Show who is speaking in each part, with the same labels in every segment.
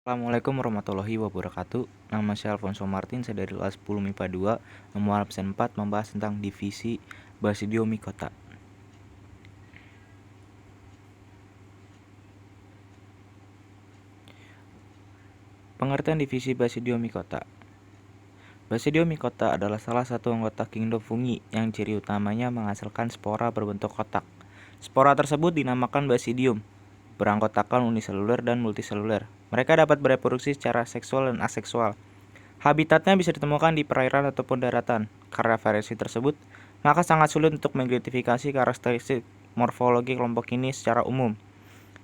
Speaker 1: Assalamualaikum warahmatullahi wabarakatuh. Nama saya Alfonso Martin, saya dari kelas 10 MIPA 2, nomor absen 4, membahas tentang divisi Basidiomycota. Pengertian divisi Basidiomycota. Basidiomycota adalah salah satu anggota kingdom fungi yang ciri utamanya menghasilkan spora berbentuk kotak. Spora tersebut dinamakan basidium, beranggotakan uniseluler dan multiseluler. Mereka dapat bereproduksi secara seksual dan aseksual. Habitatnya bisa ditemukan di perairan ataupun daratan. Karena variasi tersebut, maka sangat sulit untuk mengidentifikasi karakteristik morfologi kelompok ini secara umum.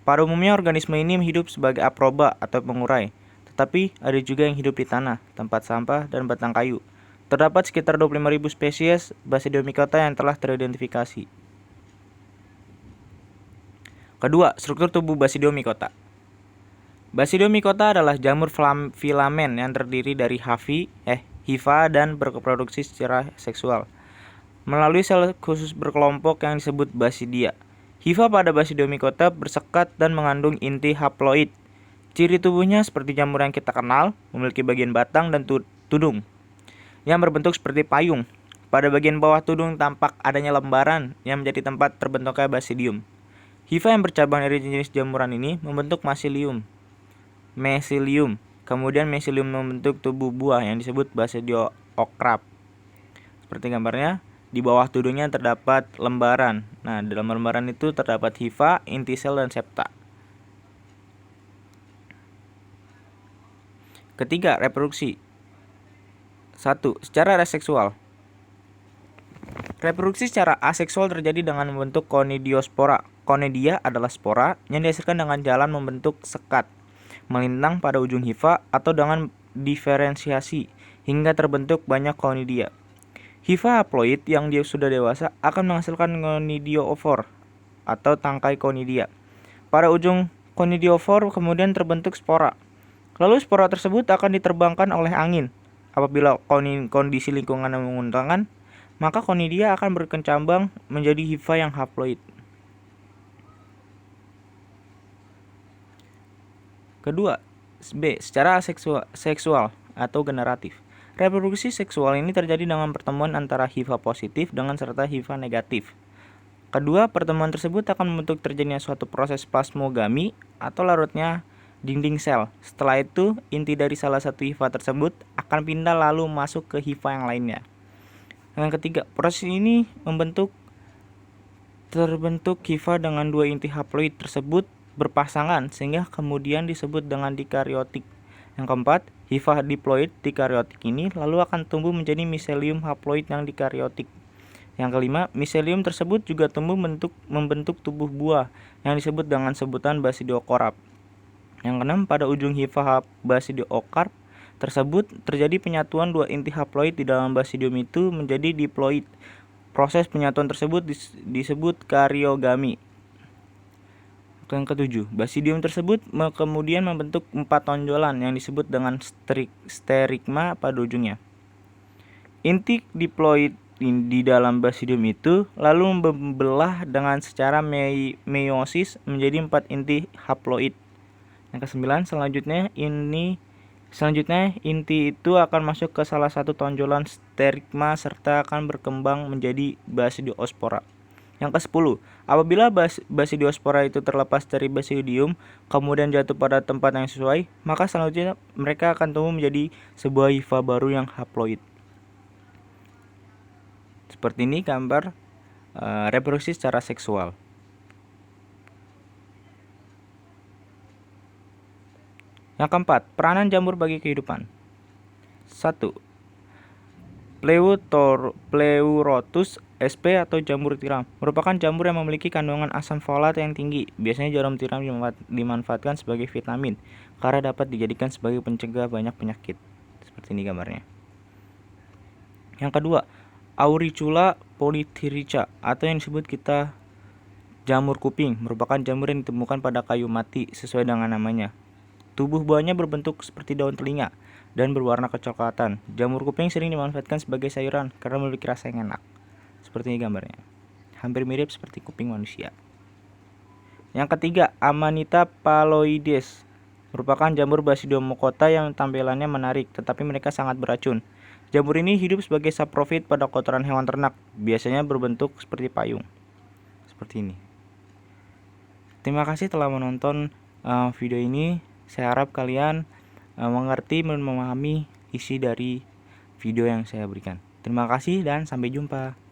Speaker 1: Pada umumnya organisme ini hidup sebagai aproba atau pengurai, tetapi ada juga yang hidup di tanah, tempat sampah, dan batang kayu. Terdapat sekitar 25.000 spesies Basidiomycota yang telah teridentifikasi. Kedua, struktur tubuh Basidiomycota. Basidiomycota adalah jamur filamen yang terdiri dari hifa dan berreproduksi secara seksual melalui sel khusus berkelompok yang disebut basidia. Hifa pada Basidiomycota bersekat dan mengandung inti haploid. Ciri tubuhnya seperti jamur yang kita kenal, memiliki bagian batang dan tudung yang berbentuk seperti payung. Pada bagian bawah tudung tampak adanya lembaran yang menjadi tempat terbentuknya basidium. Hifa yang bercabang dari jenis jamuran ini membentuk mesilium. Kemudian mesilium membentuk tubuh buah yang disebut basidiokarp. Seperti gambarnya, di bawah tudungnya terdapat lembaran. Nah, dalam lembaran itu terdapat hifa, inti sel, dan septa. Ketiga, reproduksi. 1. Secara aseksual. Reproduksi secara aseksual terjadi dengan membentuk konidiospora. Konidia adalah spora yang dihasilkan dengan jalan membentuk sekat melintang pada ujung hifa atau dengan diferensiasi hingga terbentuk banyak konidia. Hifa haploid yang dia sudah dewasa akan menghasilkan konidiofor atau tangkai konidia. Pada ujung konidiofor kemudian terbentuk spora. Lalu spora tersebut akan diterbangkan oleh angin. Apabila kondisi lingkungan menguntungkan, maka konidia akan berkecambang menjadi hifa yang haploid. Kedua, B. Secara seksual atau generatif. Reproduksi seksual ini terjadi dengan pertemuan antara hifa positif dengan serta hifa negatif. Kedua, pertemuan tersebut akan membentuk terjadinya suatu proses plasmogami atau larutnya dinding sel. Setelah itu, inti dari salah satu hifa tersebut akan pindah lalu masuk ke hifa yang lainnya. Yang ketiga, proses ini terbentuk hifa dengan dua inti haploid tersebut berpasangan sehingga kemudian disebut dengan dikaryotik. Yang keempat, hifa diploid dikaryotik ini lalu akan tumbuh menjadi miselium haploid yang dikaryotik. Yang kelima, miselium tersebut juga tumbuh membentuk tubuh buah yang disebut dengan sebutan basidiokarp. Yang keenam, pada ujung hifa basidiokarp tersebut terjadi penyatuan dua inti haploid di dalam basidium itu menjadi diploid. Proses penyatuan tersebut disebut karyogami. Yang ketujuh, basidium tersebut kemudian membentuk 4 tonjolan yang disebut dengan sterigma pada ujungnya. Inti diploid di dalam basidium itu lalu membelah dengan secara meiosis menjadi 4 inti haploid. Yang kesembilan, selanjutnya inti itu akan masuk ke salah satu tonjolan sterigma serta akan berkembang menjadi basidiospora. Yang ke-10, apabila basidiospora itu terlepas dari basidium kemudian jatuh pada tempat yang sesuai, maka selanjutnya mereka akan tumbuh menjadi sebuah hifa baru yang haploid. Seperti ini gambar reproduksi secara seksual. Yang keempat, peranan jamur bagi kehidupan. 1. Pleurotus sp atau jamur tiram merupakan jamur yang memiliki kandungan asam folat yang tinggi. Biasanya jarum tiram dimanfaatkan sebagai vitamin karena dapat dijadikan sebagai pencegah banyak penyakit. Seperti ini gambarnya. Yang kedua, Auricula polythyrca atau yang disebut kita jamur kuping merupakan jamur yang ditemukan pada kayu mati sesuai dengan namanya. Tubuh buahnya berbentuk seperti daun telinga dan berwarna kecoklatan. Jamur kuping sering dimanfaatkan sebagai sayuran karena memiliki rasa yang enak. Seperti ini gambarnya. Hampir mirip seperti kuping manusia. Yang ketiga, Amanita phalloides merupakan jamur Basidiomycota yang tampilannya menarik, tetapi mereka sangat beracun. Jamur ini hidup sebagai saprofit pada kotoran hewan ternak, biasanya berbentuk seperti payung. Seperti ini. Terima kasih telah menonton video ini. Saya harap kalian mengerti dan memahami isi dari video yang saya berikan. Terima kasih dan sampai jumpa.